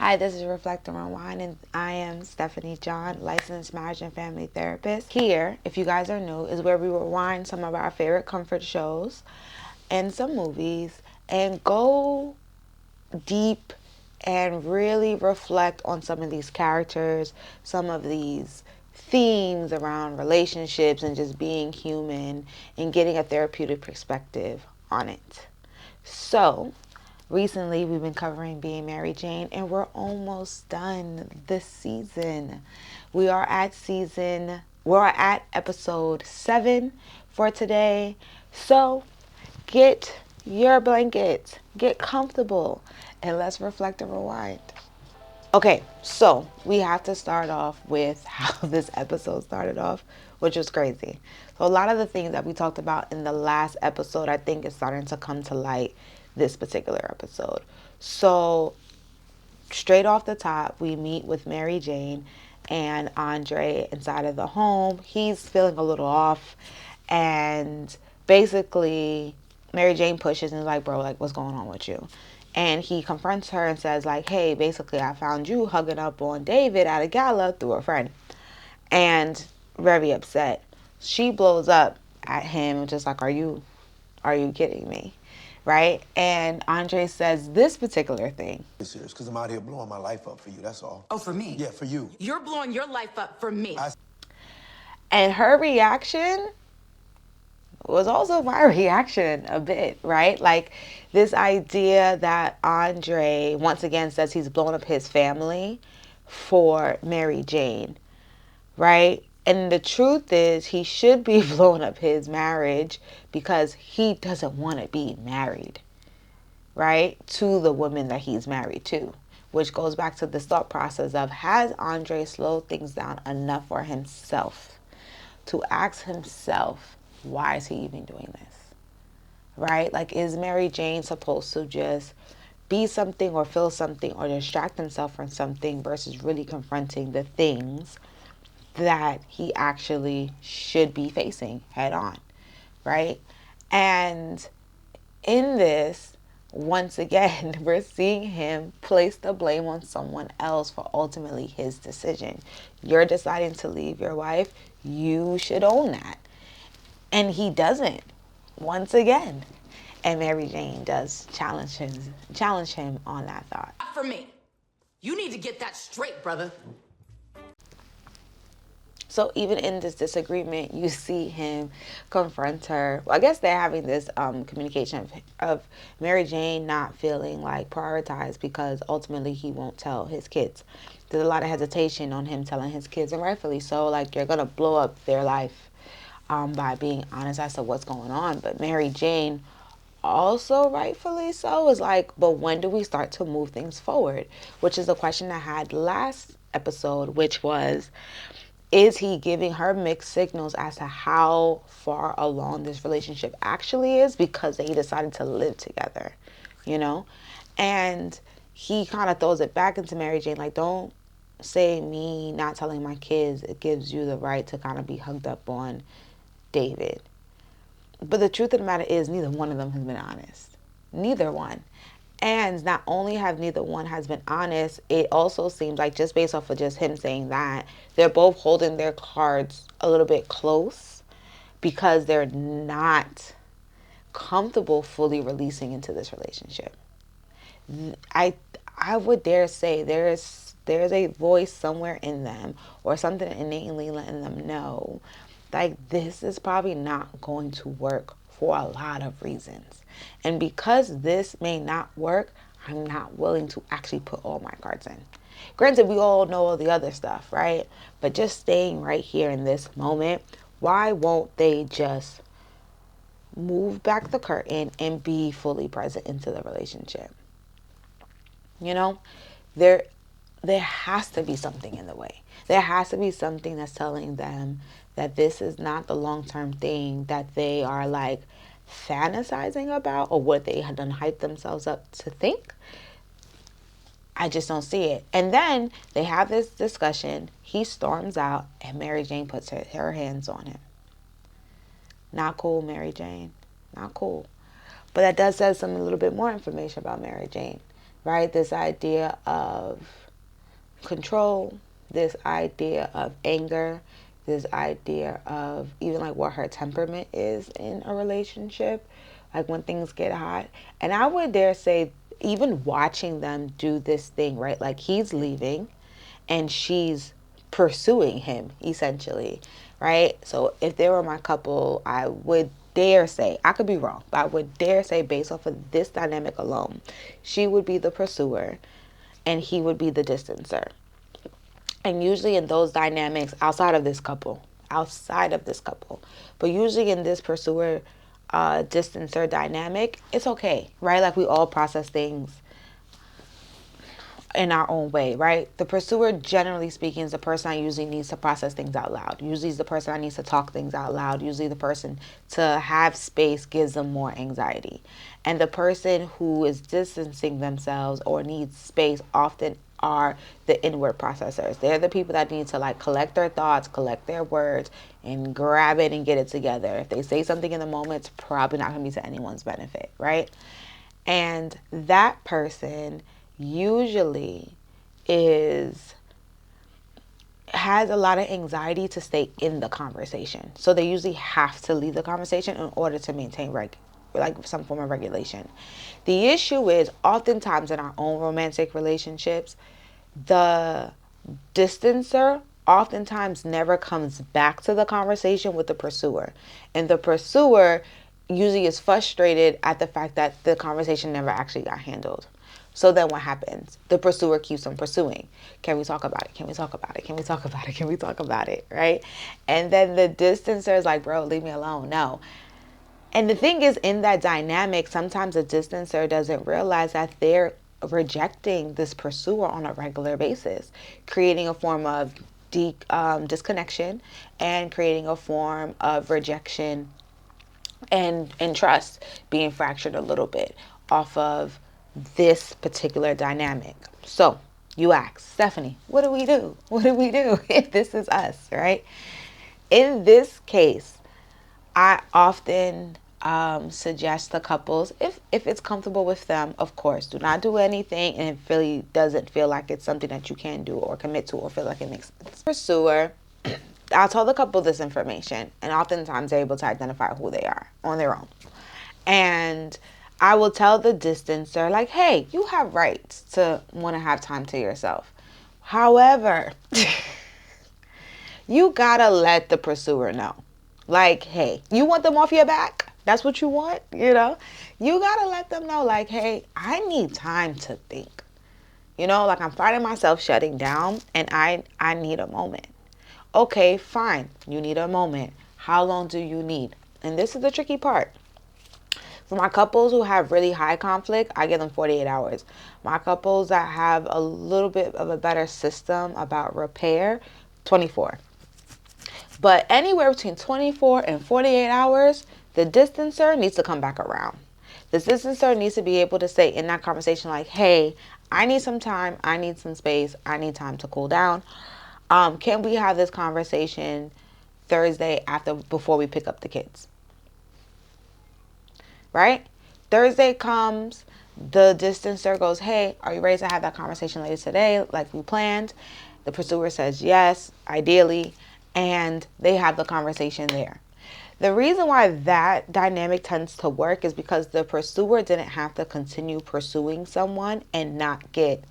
Hi, this is Reflect and Rewind, and I am Stephanie John, licensed marriage and family therapist. Here, if you guys are new, is where we rewind some of our favorite comfort shows and some movies and go deep and really reflect on some of these characters, some of these themes around relationships and just being human and getting a therapeutic perspective on it. So, recently we've been covering Being Mary Jane, and we're almost done this season. We're at episode 7 for today. So, get your blankets, get comfortable, and let's reflect and rewind. Okay, so we have to start off with how this episode started off, which was crazy. So a lot of the things that we talked about in the last episode, I think is starting to come to light this particular episode. So straight off the top, we meet with Mary Jane and Andre inside of the home. He's feeling a little off, and basically Mary Jane pushes and is like, bro, like, what's going on with you? And he confronts her and says, like, hey, basically I found you hugging up on David at a gala through a friend. And very upset. She blows up at him, just like, are you kidding me? Right? And Andre says this particular thing. Serious, because I'm out here blowing my life up for you, that's all. Oh, for me? Yeah, for you. You're blowing your life up for me. And her reaction was also my reaction a bit, right? Like this idea that Andre once again says he's blown up his family for Mary Jane, right? And the truth is he should be blowing up his marriage because he doesn't want to be married, right? To the woman that he's married to, which goes back to this thought process of, has Andre slowed things down enough for himself to ask himself, why is he even doing this? Right? Like, is Mary Jane supposed to just be something or feel something or distract himself from something versus really confronting the things that he actually should be facing head on? Right? And in this, once again, we're seeing him place the blame on someone else for ultimately his decision. You're deciding to leave your wife, you should own that. And he doesn't, once again. And Mary Jane does challenge him on that thought. Not for me. You need to get that straight, brother. So even in this disagreement, you see him confront her. Well, I guess they're having this communication of Mary Jane not feeling like prioritized because ultimately he won't tell his kids. There's a lot of hesitation on him telling his kids, and rightfully so. Like, you're going to blow up their life by being honest as to what's going on. But Mary Jane, also rightfully so, is like, but when do we start to move things forward? Which is the question I had last episode, which was, is he giving her mixed signals as to how far along this relationship actually is because they decided to live together, you know? And he kind of throws it back into Mary Jane, like, don't say me not telling my kids, it gives you the right to kind of be hugged up on David. But the truth of the matter is, neither one of them has been honest. Neither one. And not only have neither one has been honest, it also seems like, just based off of just him saying that, they're both holding their cards a little bit close because they're not comfortable fully releasing into this relationship. I would dare say there's a voice somewhere in them, or something innately letting them know, like, this is probably not going to work for a lot of reasons. And because this may not work, I'm not willing to actually put all my cards in. Granted, we all know all the other stuff, right? But just staying right here in this moment, why won't they just move back the curtain and be fully present into the relationship? You know, there has to be something in the way. There has to be something that's telling them that this is not the long-term thing that they are, like, fantasizing about, or what they had done hype themselves up to think. I just don't see it. And then they have this discussion. He storms out, and Mary Jane puts her hands on him. Not cool, Mary Jane. Not cool. But that does say some a little bit more information about Mary Jane. right? This idea of control, this idea of anger, this idea of even like what her temperament is in a relationship, like when things get hot. And I would dare say, even watching them do this thing, right? Like he's leaving and she's pursuing him essentially, right? So if they were my couple, I would dare say, I could be wrong, but I would dare say, based off of this dynamic alone, she would be the pursuer and he would be the distancer. And usually in those dynamics, outside of this couple, but usually in this pursuer distancer dynamic, it's okay, right? Like we all process things in our own way, right? The pursuer, generally speaking, is the person that usually needs to process things out loud. Usually is the person that needs to talk things out loud. Usually the person to have space gives them more anxiety. And the person who is distancing themselves or needs space often are the inward processors. They're the people that need to like collect their thoughts, collect their words, and grab it and get it together. If they say something in the moment, it's probably not going to be to anyone's benefit, right? And that person usually is has a lot of anxiety to stay in the conversation. So they usually have to leave the conversation in order to maintain like some form of regulation. The issue is oftentimes in our own romantic relationships, the distancer oftentimes never comes back to the conversation with the pursuer. And the pursuer usually is frustrated at the fact that the conversation never actually got handled. So then what happens? The pursuer keeps on pursuing. Can we talk about it? Can we talk about it? Can we talk about it? Can we talk about it? Right? And then the distancer is like, bro, leave me alone. No. And the thing is, in that dynamic, sometimes a distancer doesn't realize that they're rejecting this pursuer on a regular basis, creating a form of disconnection and creating a form of rejection and trust being fractured a little bit off of this particular dynamic. So you ask, Stephanie, what do we do? What do we do if this is us, right? In this case, I often suggest to couples, if it's comfortable with them, of course, do not do anything and it really doesn't feel like it's something that you can do or commit to or feel like it makes sense. Pursuer, I'll tell the couple this information, and oftentimes they're able to identify who they are on their own. And I will tell the distancer, like, hey, you have rights to want to have time to yourself. However, you gotta let the pursuer know. Like, hey, you want them off your back? That's what you want, you know? You gotta let them know, like, hey, I need time to think. You know, like I'm finding myself shutting down and I need a moment. Okay, fine. You need a moment. How long do you need? And this is the tricky part. For my couples who have really high conflict, I give them 48 hours. My couples that have a little bit of a better system about repair, 24. But anywhere between 24 and 48 hours, the distancer needs to come back around. The distancer needs to be able to say in that conversation, like, hey, I need some time. I need some space. I need time to cool down. Can we have this conversation Thursday before we pick up the kids? Right? Thursday comes, the distancer goes, hey, are you ready to have that conversation later today like we planned? The pursuer says yes, ideally, and they have the conversation there. The reason why that dynamic tends to work is because the pursuer didn't have to continue pursuing someone and not get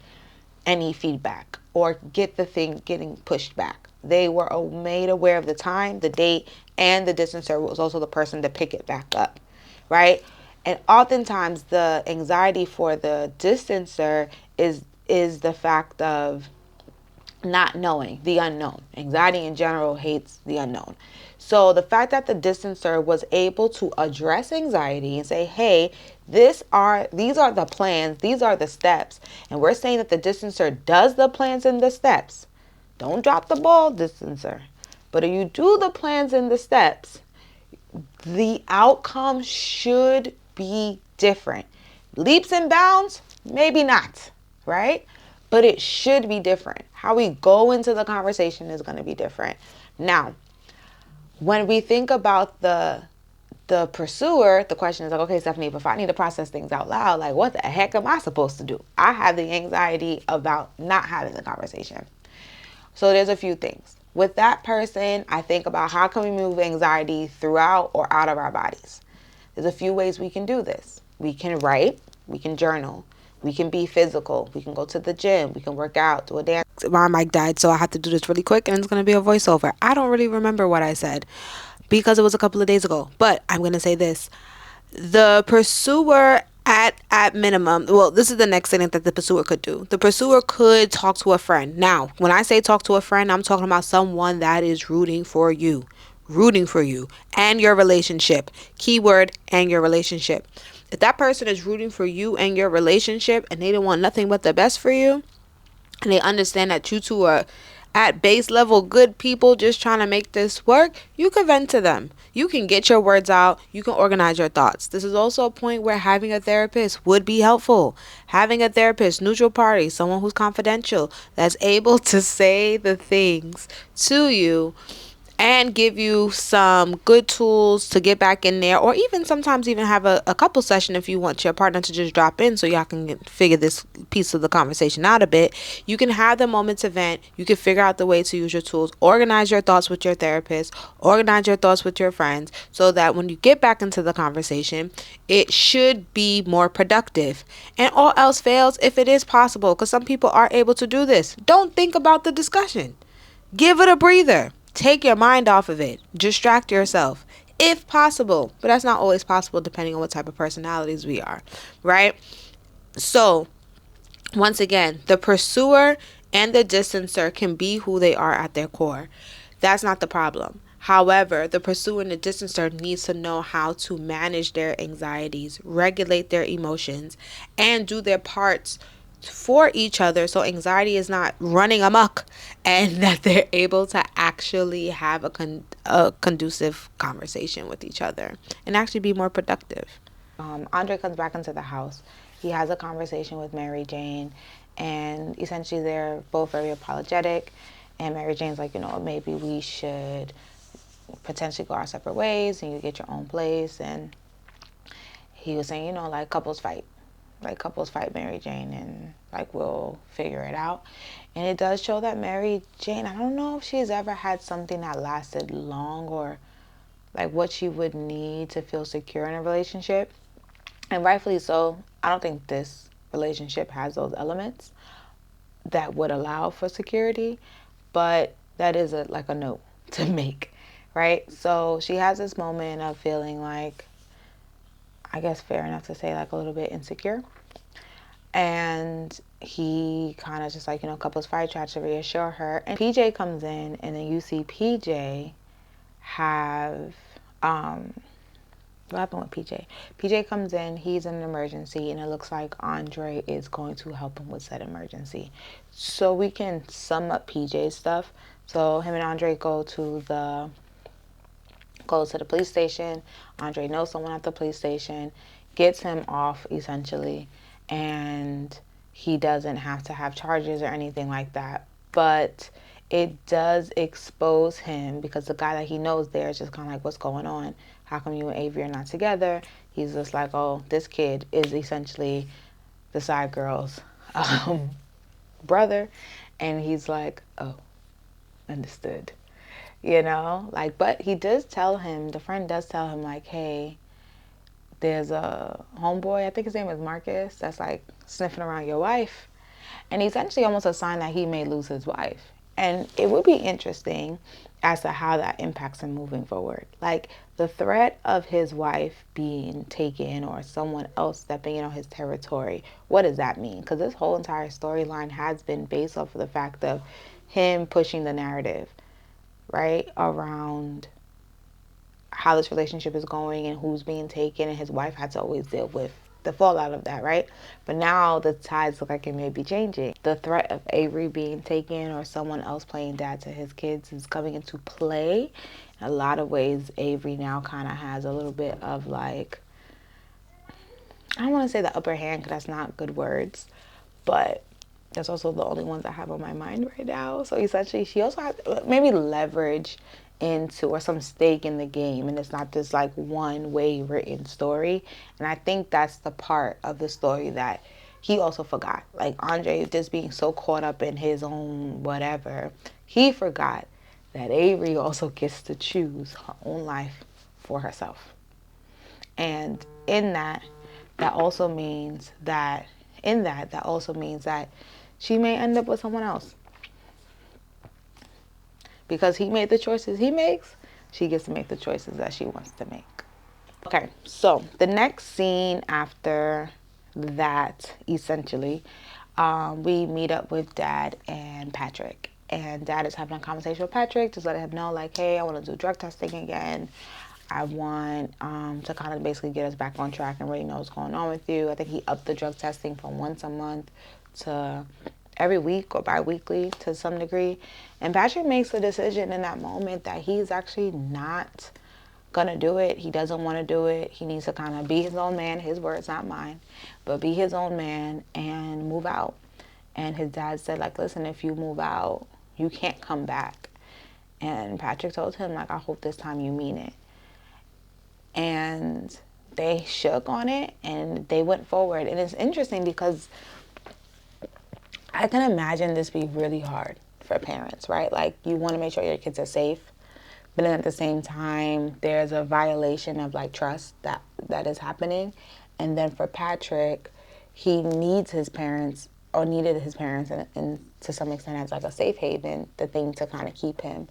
any feedback or get the thing getting pushed back. They were made aware of the time, the date, and the distancer was also the person to pick it back up, right? And oftentimes the anxiety for the distancer is the fact of not knowing, the unknown. Anxiety in general hates the unknown. So the fact that the distancer was able to address anxiety and say, hey, these are the plans, these are the steps, and we're saying that the distancer does the plans and the steps. Don't drop the ball, distancer. But if you do the plans and the steps, the outcome should be different. Leaps and bounds, maybe not, right? But it should be different. How we go into the conversation is going to be different. Now, when we think about the The pursuer, the question is like, okay, Stephanie, if I need to process things out loud, like what the heck am I supposed to do? I have the anxiety about not having the conversation. So there's a few things. With that person, I think about how can we move anxiety throughout or out of our bodies. There's a few ways we can do this. We can write, we can journal, we can be physical, we can go to the gym, we can work out, do a dance. My mic died, so I have to do this really quick and it's going to be a voiceover. I don't really remember what I said because it was a couple of days ago, but I'm going to say this. The pursuer at minimum, well, this is the next thing that the pursuer could do. The pursuer could talk to a friend. Now, when I say talk to a friend, I'm talking about someone that is rooting for you and your relationship. Keyword, and your relationship. If that person is rooting for you and your relationship and they don't want nothing but the best for you, and they understand that you two are at base level good people just trying to make this work, you can vent to them. You can get your words out. You can organize your thoughts. This is also a point where having a therapist would be helpful. Having a therapist, neutral party, someone who's confidential, that's able to say the things to you and give you some good tools to get back in there, or even sometimes even have a couple session if you want your partner to just drop in so y'all can figure this piece of the conversation out a bit. You can have the moment to vent. You can figure out the way to use your tools, organize your thoughts with your therapist, organize your thoughts with your friends, so that when you get back into the conversation, it should be more productive. And all else fails, if it is possible, because some people are able to do this, don't think about the discussion. Give it a breather. Take your mind off of it. Distract yourself if possible. But that's not always possible depending on what type of personalities we are, right? So, once again, the pursuer and the distancer can be who they are at their core. That's not the problem. However, the pursuer and the distancer needs to know how to manage their anxieties, regulate their emotions, and do their parts for each other so anxiety is not running amok, and that they're able to actually have a conducive conversation with each other and actually be more productive. Andre comes back into the house. He has a conversation with Mary Jane, and essentially they're both very apologetic. And Mary Jane's like, maybe we should potentially go our separate ways and you get your own place. And he was saying, like couples fight. Like couples fight, Mary Jane, and like we'll figure it out. And it does show that Mary Jane, I don't know if she's ever had something that lasted long, or like what she would need to feel secure in a relationship. And rightfully so. I don't think this relationship has those elements that would allow for security, but that is like a note to make, right? So she has this moment of feeling like, I guess fair enough to say, like a little bit insecure. And he kind of just like, couples fight, tries to reassure her. And PJ comes in, and then you see PJ have, what happened with PJ? PJ comes in, he's in an emergency, and it looks like Andre is going to help him with said emergency. So we can sum up PJ's stuff. So him and Andre goes to the police station. Andre knows someone at the police station, gets him off essentially, and he doesn't have to have charges or anything like that. But it does expose him, because the guy that he knows there is just kind of like, what's going on? How come you and Avery are not together? He's just like, oh, this kid is essentially the side girl's brother. And he's like, oh, understood. But he does tell him, the friend does tell him, like, hey, there's a homeboy, I think his name is Marcus, that's like sniffing around your wife. And essentially almost a sign that he may lose his wife. And it would be interesting as to how that impacts him moving forward. Like the threat of his wife being taken or someone else stepping in on his territory, what does that mean? Because this whole entire storyline has been based off of the fact of him pushing the narrative, right, around how this relationship is going and who's being taken, and his wife had to always deal with the fallout of that, right? But now the tides look like it may be changing. The threat of Avery being taken or someone else playing dad to his kids is coming into play. In a lot of ways, Avery now kind of has a little bit of like, I don't want to say the upper hand because that's not good words, but That's also the only ones I have on my mind right now. So essentially, she also has maybe leverage into or some stake in the game, and it's not this like one way written story. And I think that's the part of the story that he also forgot. Like Andre just being so caught up in his own whatever, he forgot that Avery also gets to choose her own life for herself. And in that, that also means that that also means that she may end up with someone else. Because he made the choices he makes, she gets to make the choices that she wants to make. Okay, so the next scene after that, essentially, we meet up with Dad and Patrick. And Dad is having a conversation with Patrick, just letting him know, like, hey, I want to do drug testing again. I want to kind of basically get us back on track and really know what's going on with you. I think he upped the drug testing from once a month to every week or bi-weekly to some degree. And Patrick makes a decision in that moment that he's actually not gonna do it. He doesn't want to do it. He needs to kind of be his own man. His words, not mine, but be his own man and move out. And his dad said, like, listen, if you move out, you can't come back. And Patrick told him, like, I hope this time you mean it. And they shook on it and they went forward. And it's interesting because I can imagine this be really hard for parents, right? Like, you want to make sure your kids are safe, but then at the same time, there's a violation of like trust that is happening. And then for Patrick, he needs his parents or needed his parents and to some extent as like a safe haven, the thing to kind of keep him.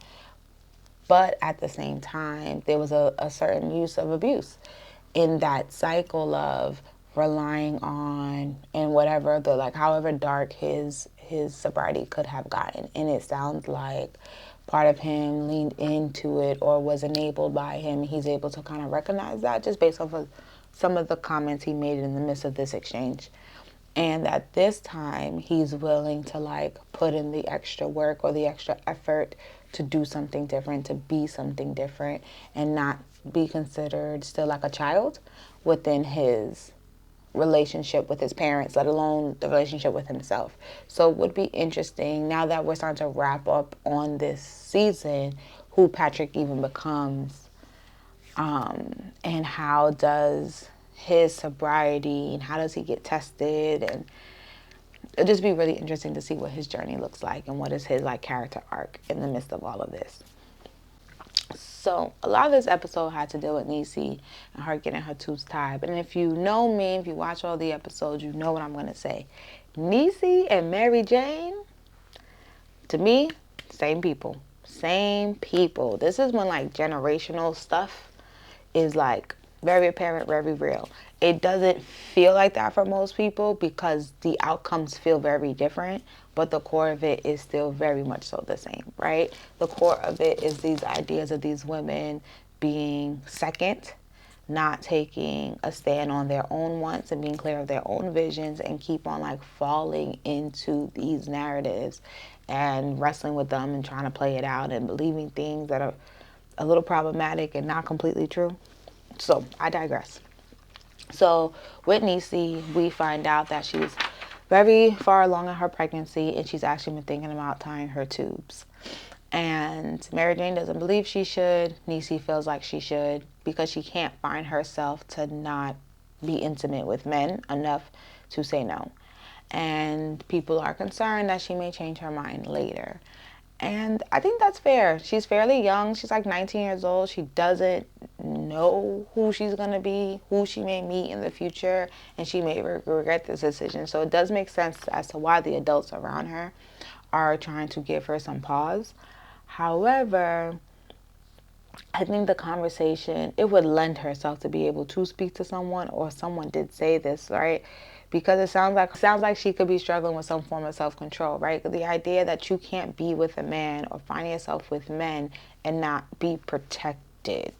But at the same time, there was a certain use of abuse in that cycle of relying on and whatever the like however dark his sobriety could have gotten. And it sounds like part of him leaned into it or was enabled by him. He's able to kind of recognize that just based off of some of the comments he made in the midst of this exchange. And at this time, he's willing to like put in the extra work or the extra effort to do something different, to be something different, and not be considered still like a child within his relationship with his parents, let alone the relationship with himself. So it would be interesting now that we're starting to wrap up on this season, who Patrick even becomes, and how does his sobriety and how does he get tested, and it'll just be really interesting to see what his journey looks like and what is his like character arc in the midst of all of this. So a lot of this episode had to do with Niecy and her getting her tubes tied. But if you know me, if you watch all the episodes, you know what I'm going to say. Niecy and Mary Jane, to me, same people. Same people. This is when like generational stuff is like very apparent, very real. It doesn't feel like that for most people because the outcomes feel very different, but the core of it is still very much so the same, right? The core of it is these ideas of these women being second, not taking a stand on their own wants and being clear of their own visions and keep on like falling into these narratives and wrestling with them and trying to play it out and believing things that are a little problematic and not completely true. So I digress. So with Niecy, we find out that she's very far along in her pregnancy and she's actually been thinking about tying her tubes. And Mary Jane doesn't believe she should. Niecy feels like she should because she can't find herself to not be intimate with men enough to say no. And people are concerned that she may change her mind later. And I think that's fair. She's fairly young. She's like 19 years old. She doesn't know who she's going to be, who she may meet in the future, and she may regret this decision. So it does make sense as to why the adults around her are trying to give her some pause. However, I think the conversation, it would lend herself to be able to speak to someone, or someone did say this, right? Because it sounds like she could be struggling with some form of self-control, right? The idea that you can't be with a man or find yourself with men and not be protected,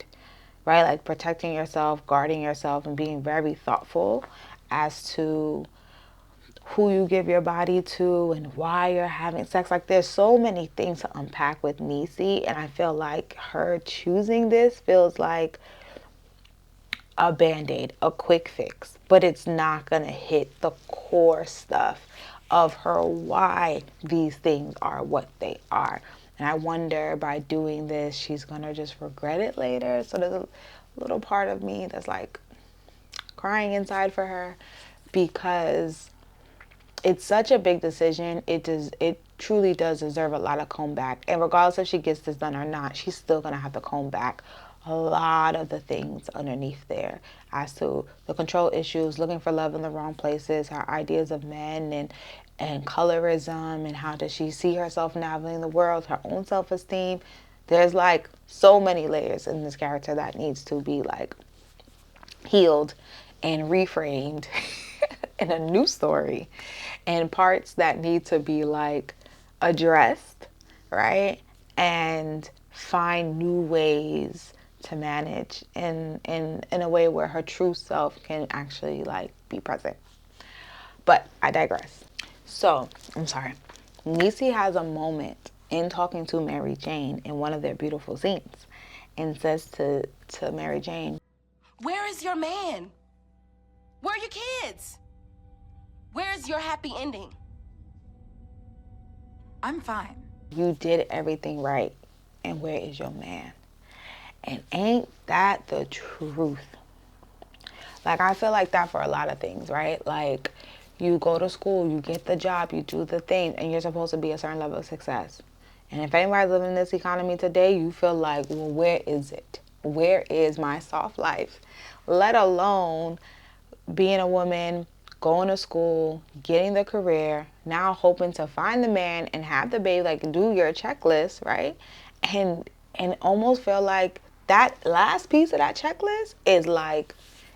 right? Like protecting yourself, guarding yourself, and being very thoughtful as to who you give your body to and why you're having sex. Like there's so many things to unpack with Niecy, and I feel like her choosing this feels like a band-aid, a quick fix, but it's not gonna hit the core stuff of her why these things are what they are. And I wonder, by doing this, she's gonna just regret it later. So there's a little part of me that's like crying inside for her, because it's such a big decision. It truly does deserve a lot of comb back. And regardless if she gets this done or not, she's still gonna have to comb back a lot of the things underneath there, as to the control issues, looking for love in the wrong places, her ideas of men, and colorism, and how does she see herself navigating the world, her own self-esteem. There's like so many layers in this character that needs to be like healed and reframed in a new story, and parts that need to be like addressed, right? And find new ways to manage in a way where her true self can actually like be present. But I digress. So, I'm sorry. Niecy has a moment in talking to Mary Jane in one of their beautiful scenes, and says to Mary Jane, "Where is your man? Where are your kids? Where's your happy ending?" I'm fine. you did everything right, and where is your man? And ain't that the truth? Like, I feel like that for a lot of things, right? Like, you go to school, you get the job, you do the thing, and you're supposed to be a certain level of success. And if anybody's living in this economy today, you feel like, well, where is it? Where is my soft life? Let alone being a woman, going to school, getting the career, now hoping to find the man and have the baby, like do your checklist, right? And almost feel like that last piece of that checklist is like,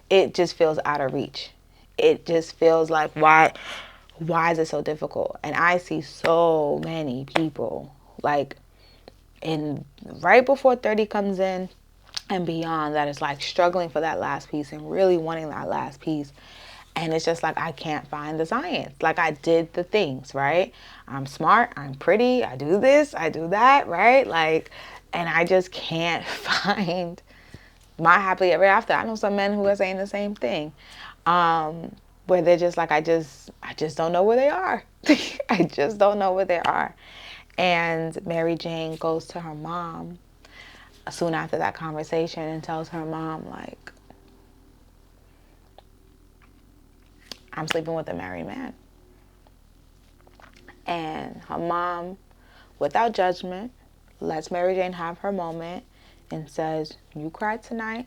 it just feels out of reach. It just feels like, why is it so difficult? And I see so many people like in right before 30 comes in and beyond, that is like struggling for that last piece and really wanting that last piece. And it's just like, I can't find the science. Like, I did the things, right? I'm smart, I'm pretty, I do this, I do that, right? Like, and I just can't find my happily ever after. I know some men who are saying the same thing. Where they're just like, I just don't know where they are. I just don't know where they are. And Mary Jane goes to her mom soon after that conversation and tells her mom, like, I'm sleeping with a married man. And her mom, without judgment, lets Mary Jane have her moment and says, you cry tonight,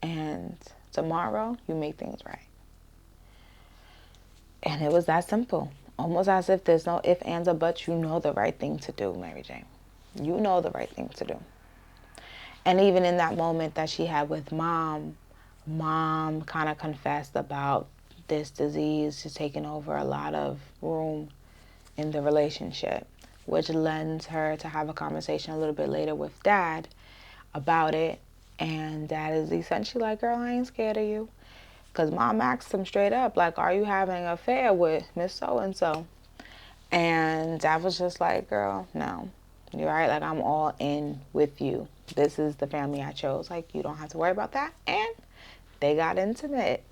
and tomorrow you make things right. And it was that simple. Almost as if there's no ifs, ands, or buts. You know the right thing to do, Mary Jane. You know the right thing to do. And even in that moment that she had with mom kind of confessed about this disease just taking over a lot of room in the relationship, which lends her to have a conversation a little bit later with dad about it. And dad is essentially like, girl, I ain't scared of you. Because mom asked him straight up, like, are you having an affair with Miss So-and-so? And dad was just like, girl, no. You're right. Like, I'm all in with you. This is the family I chose. Like, you don't have to worry about that. And they got intimate.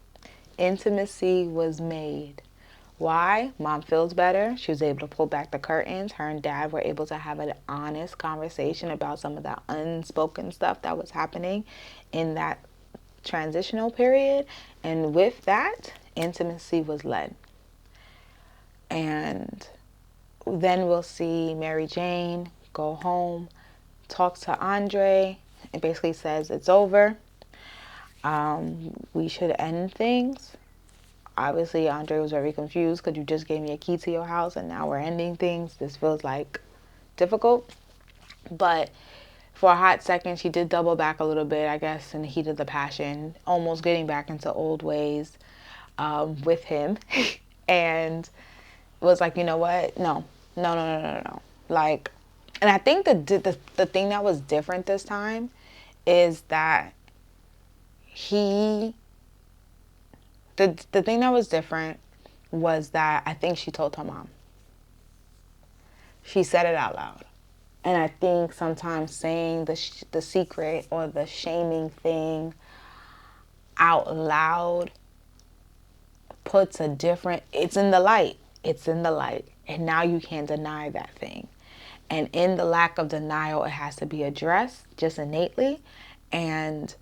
Intimacy was made. Why? Mom feels better. She was able to pull back the curtains. Her and dad were able to have an honest conversation about some of that unspoken stuff that was happening in that transitional period. And with that, intimacy was led. And then we'll see Mary Jane go home, talks to Andre, and basically says it's over. We should end things. Obviously, Andre was very confused because you just gave me a key to your house and now we're ending things. This feels like difficult. But for a hot second, she did double back a little bit, I guess, in the heat of the passion, almost getting back into old ways with him. And was like, you know what? No, no, no, no, no, no. Like, and I think the thing that was different this time is that the thing that was different was that I think she told her mom. She said it out loud. And I think sometimes saying the secret or the shaming thing out loud puts a different, it's in the light. It's in the light. And now you can't deny that thing. And in the lack of denial, it has to be addressed just innately. And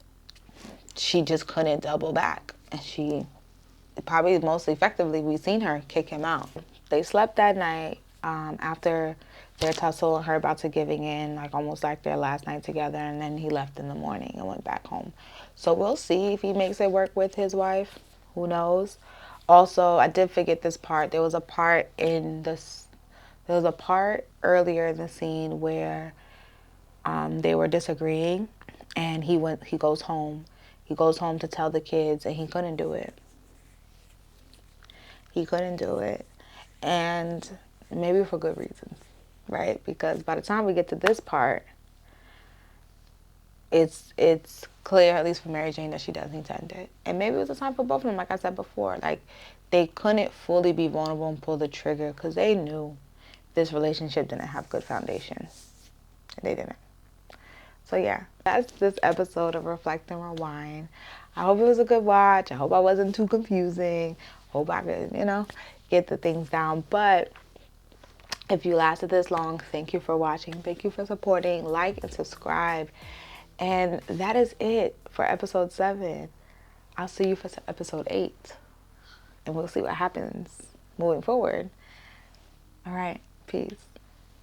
she just couldn't double back. And she probably most effectively, we've seen her kick him out. They slept that night after their tussle and her about to giving in, like almost like their last night together. And then he left in the morning and went back home. So we'll see if he makes it work with his wife. Who knows? Also, I did forget this part. There was a part earlier in the scene where they were disagreeing, and he goes home. He goes home to tell the kids, and he couldn't do it. He couldn't do it. And maybe for good reasons, right? Because by the time we get to this part, it's clear, at least for Mary Jane, that she does need to end it. And maybe it was a time for both of them, like I said before. Like, they couldn't fully be vulnerable and pull the trigger because they knew this relationship didn't have good foundation. They didn't. So yeah, that's this episode of Reflect and Rewind. I hope it was a good watch. I hope I wasn't too confusing. Hope I could, get the things down. But if you lasted this long, thank you for watching. Thank you for supporting. Like and subscribe. And that is it for episode 7. I'll see you for episode 8. And we'll see what happens moving forward. All right. Peace.